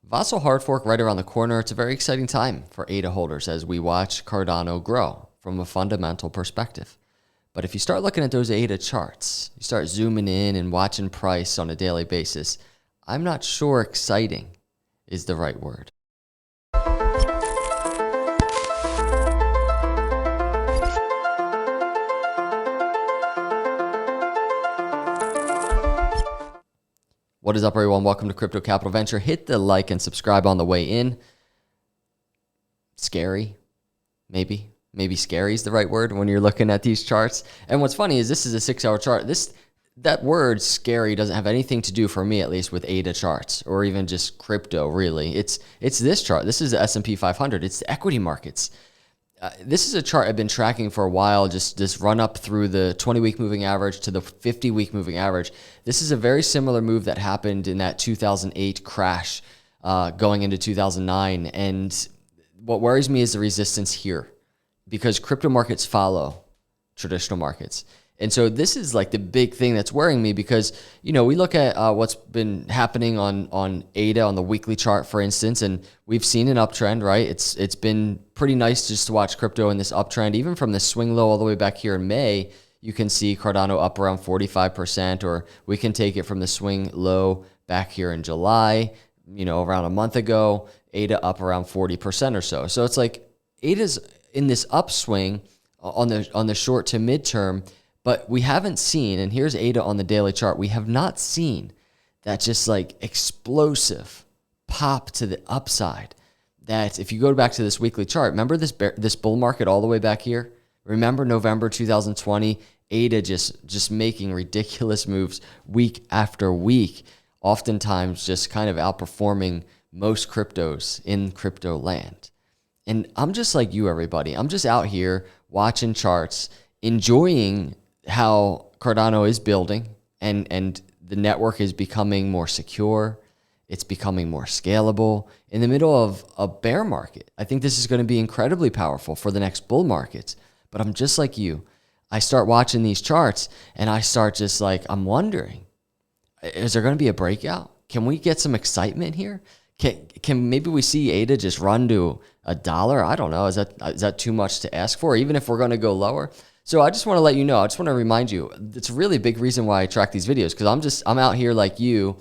Vassal hard fork right around the corner. It's a very exciting time for ADA holders as we watch Cardano grow from a fundamental perspective. But if you start looking at those ADA charts, you start zooming in and watching price on a daily basis, I'm not sure exciting is the right word. What is up, everyone? Welcome to Crypto Capital Venture. Hit the like and subscribe on the way in. Scary, maybe. Maybe scary is the right word when you're looking at these charts. And what's funny is this is a 6-hour chart. That word scary doesn't have anything to do, for me at least, with ADA charts or even just crypto, really. It's this chart. This is the S&P 500. It's the equity markets. This is a chart I've been tracking for a while, just this run up through the 20-week moving average to the 50-week moving average. This is a very similar move that happened in that 2008 crash going into 2009. And what worries me is the resistance here, because crypto markets follow traditional markets. And so this is like the big thing that's worrying me, because, you know, we look at what's been happening on ADA on the weekly chart, for instance, and we've seen an uptrend, right? It's been pretty nice just to watch crypto in this uptrend. Even from the swing low all the way back here in May, you can see Cardano up around 45%, or we can take it from the swing low back here in July, you know, around a month ago, ADA up around 40% or so. So it's like ADA's in this upswing on the short to midterm. But we haven't seen, and here's ADA on the daily chart, we have not seen that just like explosive pop to the upside. That if you go back to this weekly chart, remember this bull market all the way back here? Remember November 2020, ADA just making ridiculous moves week after week, oftentimes just kind of outperforming most cryptos in crypto land. And I'm just like you, everybody. I'm just out here watching charts, enjoying how Cardano is building, and the network is becoming more secure. It's becoming more scalable in the middle of a bear market. I think this is going to be incredibly powerful for the next bull markets. But I'm just like you. I start watching these charts and I start just like, I'm wondering, is there going to be a breakout? Can we get some excitement here? Can maybe we see ADA just run to $1? I don't know. Is that too much to ask for, even if we're going to go lower? So I just want to let you know, I just want to remind you, it's a really big reason why I track these videos, because I'm out here like you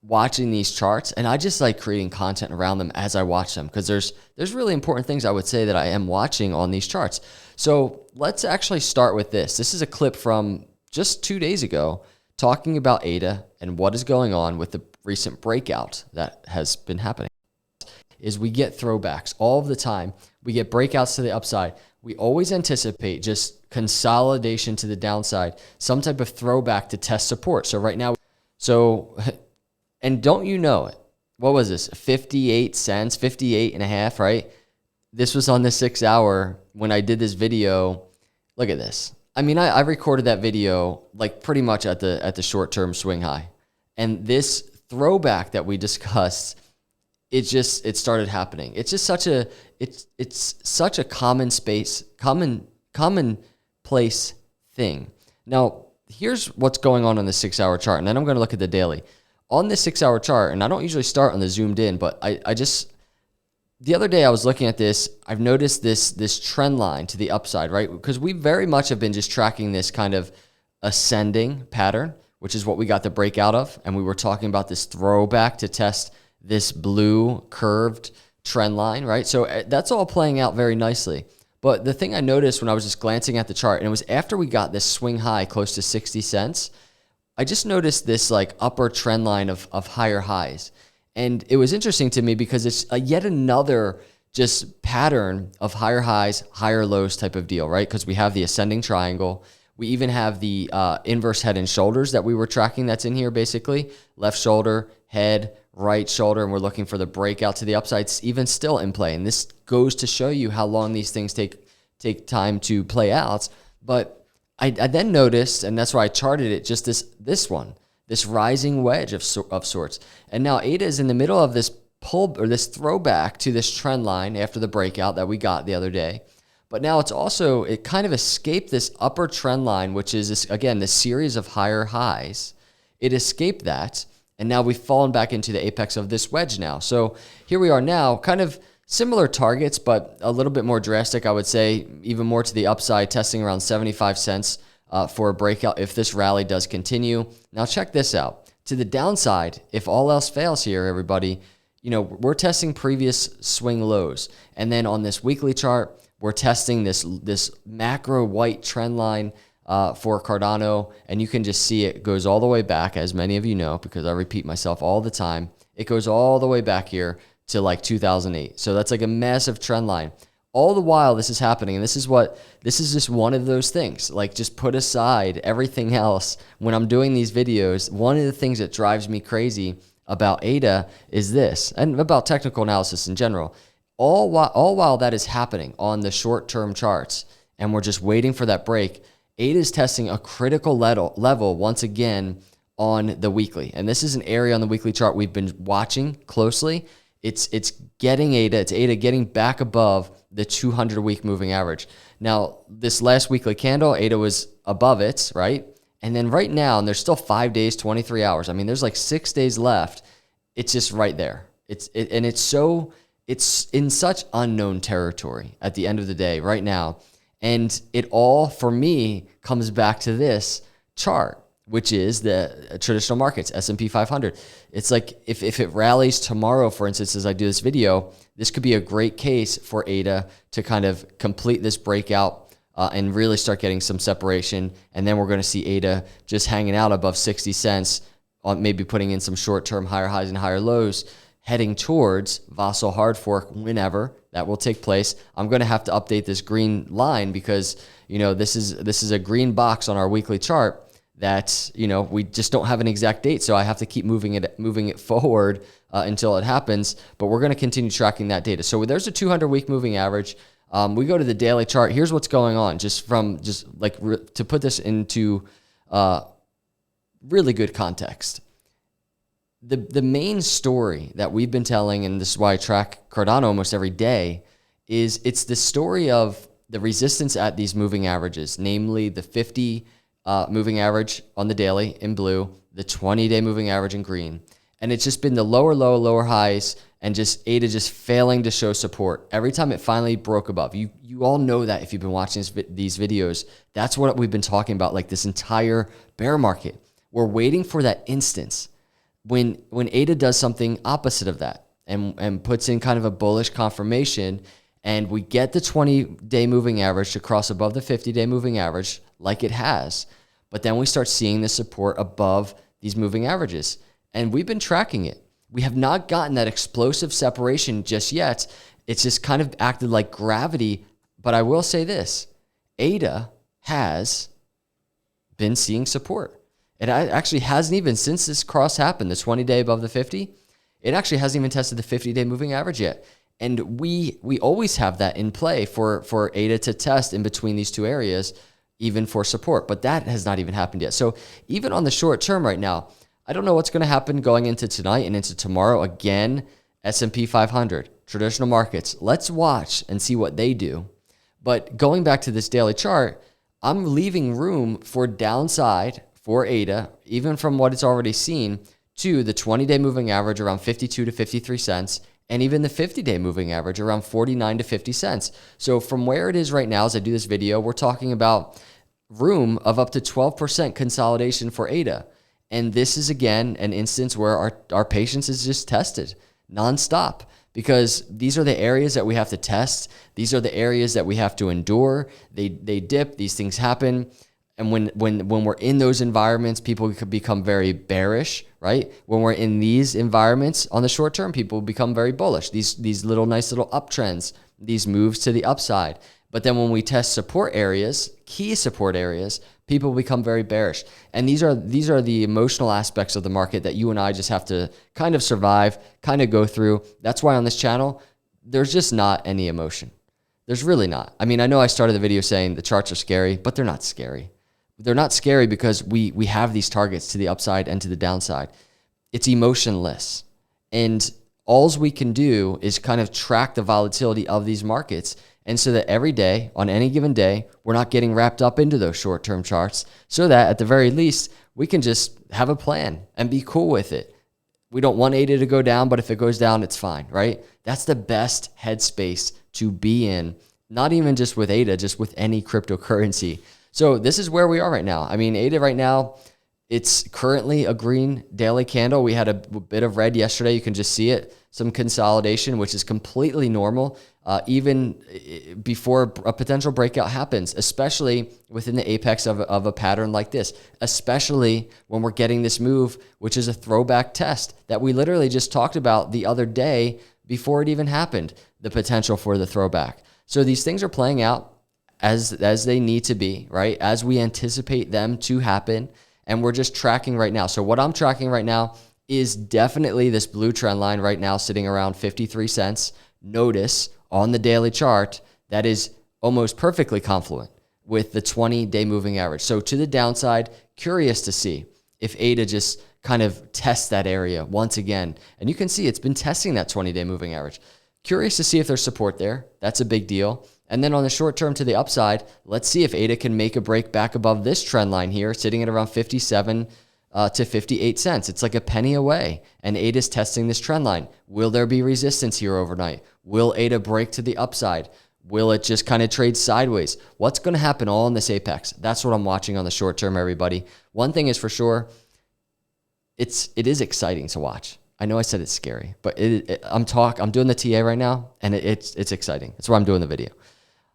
watching these charts, and I just like creating content around them as I watch them, because there's really important things I would say that I am watching on these charts. So let's actually start with this. This is a clip from just 2 days ago talking about ADA and what is going on with the recent breakout that has been happening. Is we get throwbacks all of the time. We get breakouts to the upside. We always anticipate just consolidation to the downside, some type of throwback to test support. So right now, and don't you know it? What was this? 58 cents, 58 and a half, right? This was on the 6-hour when I did this video. Look at this. I mean, I recorded that video like pretty much at the short-term swing high. And this throwback that we discussed, it started happening. It's just such a commonplace thing. Now, here's what's going on the 6-hour chart, and then I'm going to look at the daily. On the 6-hour chart, and I don't usually start on the zoomed in, but the other day I was looking at this, I've noticed this trend line to the upside, right? Because we very much have been just tracking this kind of ascending pattern, which is what we got the breakout of, and we were talking about this throwback to test this blue curved trend line, right? So that's all playing out very nicely. But the thing I noticed when I was just glancing at the chart, and it was after we got this swing high close to 60 cents, I just noticed this like upper trend line of higher highs. And it was interesting to me because it's yet another just pattern of higher highs, higher lows type of deal, right? Because we have the ascending triangle. We even have the inverse head and shoulders that we were tracking that's in here basically. Left shoulder, head, right shoulder, and we're looking for the breakout to the upside. It's even still in play. And this goes to show you how long these things take time to play out. But I then noticed, and that's why I charted it, just this one, this rising wedge of sorts. And now ADA is in the middle of this pull, or this throwback to this trend line after the breakout that we got the other day. But now it kind of escaped this upper trend line, which is, again, this series of higher highs. It escaped that. And now we've fallen back into the apex of this wedge now. So here we are now, kind of similar targets, but a little bit more drastic, I would say, even more to the upside, testing around 75 cents for a breakout if this rally does continue. Now check this out. To the downside, if all else fails here, everybody, you know, we're testing previous swing lows. And then on this weekly chart, we're testing this macro white trend line for Cardano, and you can just see it goes all the way back, as many of you know, because I repeat myself all the time. It goes all the way back here to like 2008. So that's like a massive trend line. All the while this is happening, and this is just one of those things. Like, just put aside everything else. When I'm doing these videos, one of the things that drives me crazy about ADA is this, and about technical analysis in general. All while that is happening on the short-term charts, and we're just waiting for that break, ADA is testing a critical level once again on the weekly. And this is an area on the weekly chart we've been watching closely. It's getting ADA getting back above the 200-week moving average. Now, this last weekly candle, ADA was above it, right? And then right now, and there's still 5 days, 23 hours. I mean, there's like 6 days left. It's just right there. It's in such unknown territory at the end of the day right now. And it all, for me, comes back to this chart, which is the traditional markets, S&P 500. It's like if it rallies tomorrow, for instance, as I do this video, this could be a great case for ADA to kind of complete this breakout and really start getting some separation. And then we're going to see ADA just hanging out above 60 cents, on maybe putting in some short-term higher highs and higher lows, heading towards Vassal hard fork whenever that will take place. I'm going to have to update this green line because, you know, this is a green box on our weekly chart that, you know, we just don't have an exact date. So I have to keep moving it forward until it happens. But we're going to continue tracking that data. So there's a 200-week moving average. We go to the daily chart. Here's what's going on. To put this into really good context. The main story that we've been telling, and this is why I track Cardano almost every day, is it's the story of the resistance at these moving averages, namely the 50 moving average on the daily in blue, the 20-day moving average in green. And it's just been the lower low, lower highs, and just ADA just failing to show support. Every time it finally broke above. You all know that if you've been watching these videos. That's what we've been talking about, like this entire bear market. We're waiting for that instance when ADA does something opposite of that and puts in kind of a bullish confirmation, and we get the 20-day moving average to cross above the 50-day moving average like it has, but then we start seeing the support above these moving averages. And we've been tracking it. We have not gotten that explosive separation just yet. It's just kind of acted like gravity. But I will say this, ADA has been seeing support. It actually hasn't even, since this cross happened, the 20-day above the 50, it actually hasn't even tested the 50-day moving average yet. And we always have that in play for ADA to test in between these two areas, even for support. But that has not even happened yet. So even on the short term right now, I don't know what's going to happen going into tonight and into tomorrow. Again, S&P 500, traditional markets. Let's watch and see what they do. But going back to this daily chart, I'm leaving room for downside for ADA, even from what it's already seen, to the 20-day moving average around 52 to 53 cents, and even the 50-day moving average around 49 to 50 cents. So from where it is right now, as I do this video, we're talking about room of up to 12% consolidation for ADA. And this is, again, an instance where our patience is just tested nonstop, because these are the areas that we have to test. These are the areas that we have to endure. They dip. These things happen. And when we're in those environments, people could become very bearish, right? When we're in these environments on the short term, people become very bullish. These nice little uptrends, these moves to the upside. But then when we test support areas, key support areas, people become very bearish. And these are the emotional aspects of the market that you and I just have to kind of survive, kind of go through. That's why on this channel, there's just not any emotion. There's really not. I mean, I know I started the video saying the charts are scary, but they're not scary. They're not scary because we have these targets to the upside and to the downside. It's emotionless. And all we can do is kind of track the volatility of these markets. And so that every day, on any given day, we're not getting wrapped up into those short-term charts, so that at the very least, we can just have a plan and be cool with it. we don't want ADA to go down, but if it goes down, it's fine, right? That's the best headspace to be in, not even just with ADA, just with any cryptocurrency. So this is where we are right now. I mean, ADA right now, it's currently a green daily candle. We had a bit of red yesterday. You can just see it. Some consolidation, which is completely normal, even before a potential breakout happens, especially within the apex of a pattern like this, especially when we're getting this move, which is a throwback test that we literally just talked about the other day before it even happened, the potential for the throwback. So these things are playing out as they need to be, right? As we anticipate them to happen. And we're just tracking right now. So what I'm tracking right now is definitely this blue trend line right now sitting around 53 cents. Notice on the daily chart, that is almost perfectly confluent with the 20-day moving average. So to the downside, curious to see if ADA just kind of tests that area once again. And you can see it's been testing that 20-day moving average. Curious to see if there's support there. That's a big deal. And then on the short term to the upside, let's see if ADA can make a break back above this trend line here, sitting at around 57 to 58 cents. It's like a penny away, and ADA is testing this trend line. Will there be resistance here overnight? Will ADA break to the upside? Will it just kind of trade sideways? What's going to happen all in this apex? That's what I'm watching on the short term, everybody. One thing is for sure, it is exciting to watch. I know I said it's scary, but I'm doing the TA right now, and it's exciting. That's why I'm doing the video.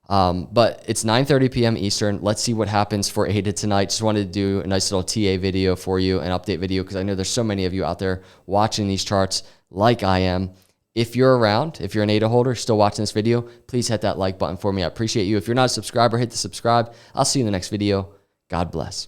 But it's 9:30 p.m. Eastern. Let's see what happens for ADA tonight. Just wanted to do a nice little TA video for you, an update video, because I know there's so many of you out there watching these charts like I am. If you're around, if you're an ADA holder still watching this video, please hit that like button for me. I appreciate you. If you're not a subscriber, hit the subscribe. I'll see you in the next video. God bless.